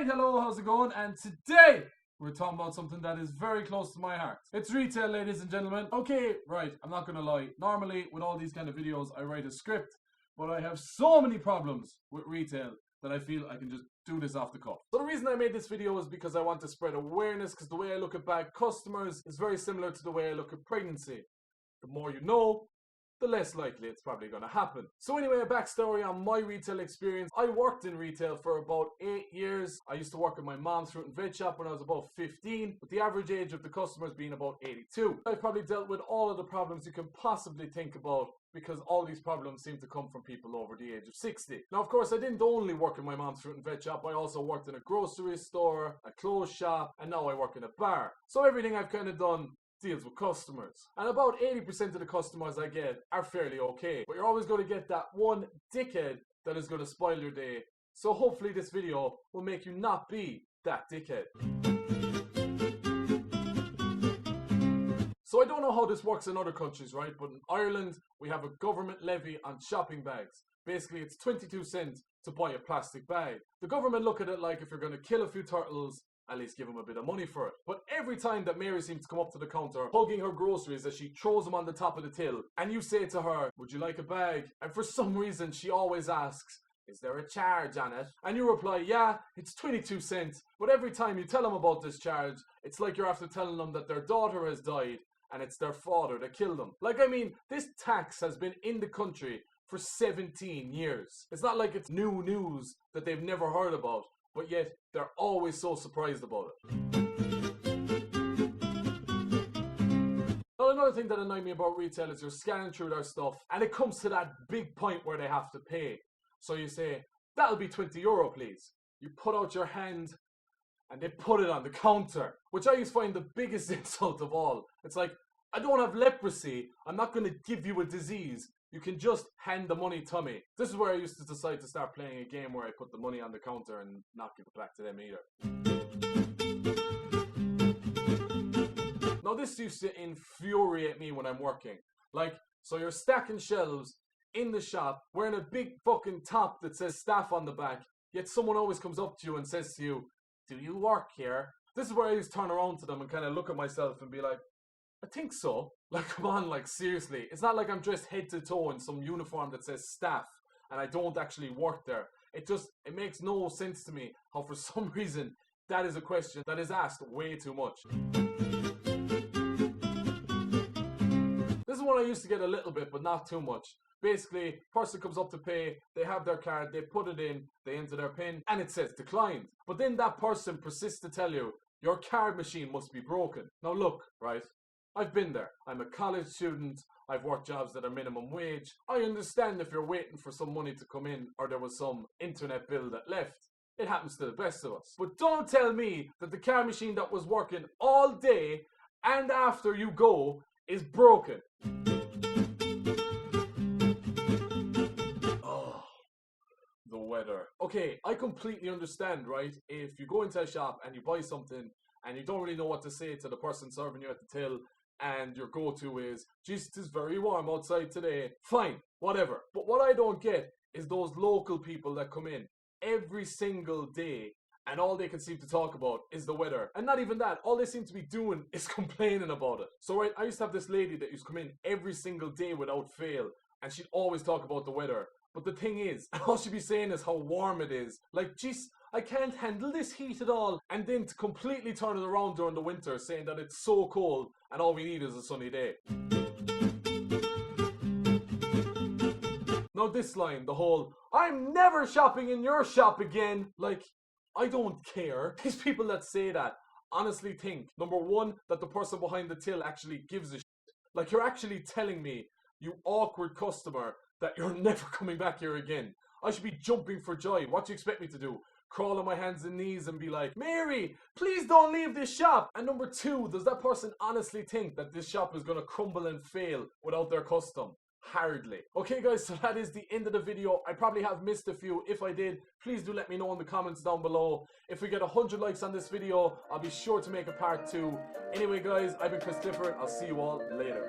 Alright, hello, how's it going? And today we're talking about something that is very close to my heart. It's retail, ladies and gentlemen. Okay, right, I'm not gonna lie. Normally, with all these kind of videos, I write a script, but I have so many problems with retail that I feel I can just do this off the cuff. So the reason I made this video is because I want to spread awareness, because the way I look at bad customers is very similar to the way I look at pregnancy. The more you know, the less likely it's probably going to happen. So anyway, a backstory on my retail experience. I worked in retail for about 8 years. I used to work at my mom's fruit and veg shop when I was about 15, with the average age of the customers being about 82. I've probably dealt with all of the problems you can possibly think about, because all these problems seem to come from people over the age of 60. Now, of course, I didn't only work in my mom's fruit and veg shop. I also worked in a grocery store, a clothes shop, and now I work in a bar. So everything I've kind of done deals with customers. And about 80% of the customers I get are fairly okay. But you're always going to get that one dickhead that is going to spoil your day. So hopefully this video will make you not be that dickhead. So I don't know how this works in other countries, right? But in Ireland, we have a government levy on shopping bags. Basically, it's 22 cents to buy a plastic bag. The government look at it like, if you're going to kill a few turtles, at least give them a bit of money for it. But every time that Mary seems to come up to the counter, hugging her groceries as she throws them on the top of the till, and you say to her, "Would you like a bag?" And for some reason, she always asks, "Is there a charge on it?" And you reply, "Yeah, it's 22 cents. But every time you tell them about this charge, it's like you're after telling them that their daughter has died and it's their father that killed them. Like, I mean, this tax has been in the country for 17 years. It's not like it's new news that they've never heard about, but yet they're always so surprised about it. Now, another thing that annoys me about retail is you're scanning through their stuff and it comes to that big point where they have to pay. So you say, "That'll be €20, please." You put out your hand and they put it on the counter, which I used to find the biggest insult of all. It's like, I don't have leprosy. I'm not going to give you a disease. You can just hand the money to me. This is where I used to decide to start playing a game where I put the money on the counter and not give it back to them either. Now, this used to infuriate me when I'm working. Like, so you're stacking shelves in the shop wearing a big fucking top that says staff on the back, yet someone always comes up to you and says to you, "Do you work here?" This is where I used to turn around to them and kind of look at myself and be like, "I think so." Like, come on, like, seriously. It's not like I'm dressed head to toe in some uniform that says staff and I don't actually work there. It makes no sense to me how for some reason that is a question that is asked way too much. This is one I used to get a little bit, but not too much. Basically, person comes up to pay, they have their card, they put it in, they enter their PIN, and it says declined. But then that person persists to tell you, "Your card machine must be broken." Now look, right? I've been there. I'm a college student. I've worked jobs that are minimum wage. I understand if you're waiting for some money to come in or there was some internet bill that left. It happens to the best of us. But don't tell me that the card machine that was working all day and after you go is broken. The weather. Okay, I completely understand, right? If you go into a shop and you buy something and you don't really know what to say to the person serving you at the till, and your go-to is, "Geez, it is very warm outside today." Fine, whatever. But what I don't get is those local people that come in every single day and all they can seem to talk about is the weather. And not even that, all they seem to be doing is complaining about it. So right, I used to have this lady that used to come in every single day without fail, and she'd always talk about the weather. But the thing is, all she'd be saying is how warm it is. Like, "Geez, I can't handle this heat at all." And then to completely turn it around during the winter, saying that it's so cold and all we need is a sunny day. Now this line, the whole, "I'm never shopping in your shop again." Like, I don't care. These people that say that honestly think, number one, that the person behind the till actually gives a shit. Like, you're actually telling me, you awkward customer, that you're never coming back here again. I should be jumping for joy. What do you expect me to do? Crawl on my hands and knees and be like, "Mary, please don't leave this shop." And number two, does that person honestly think that this shop is going to crumble and fail without their custom? Hardly. Okay guys, so that is the end of the video. I probably have missed a few. If I did, please do let me know in the comments down below. If we get 100 likes on this video, I'll be sure to make a part 2. Anyway guys, I've been Chris Clifford. I'll see you all later.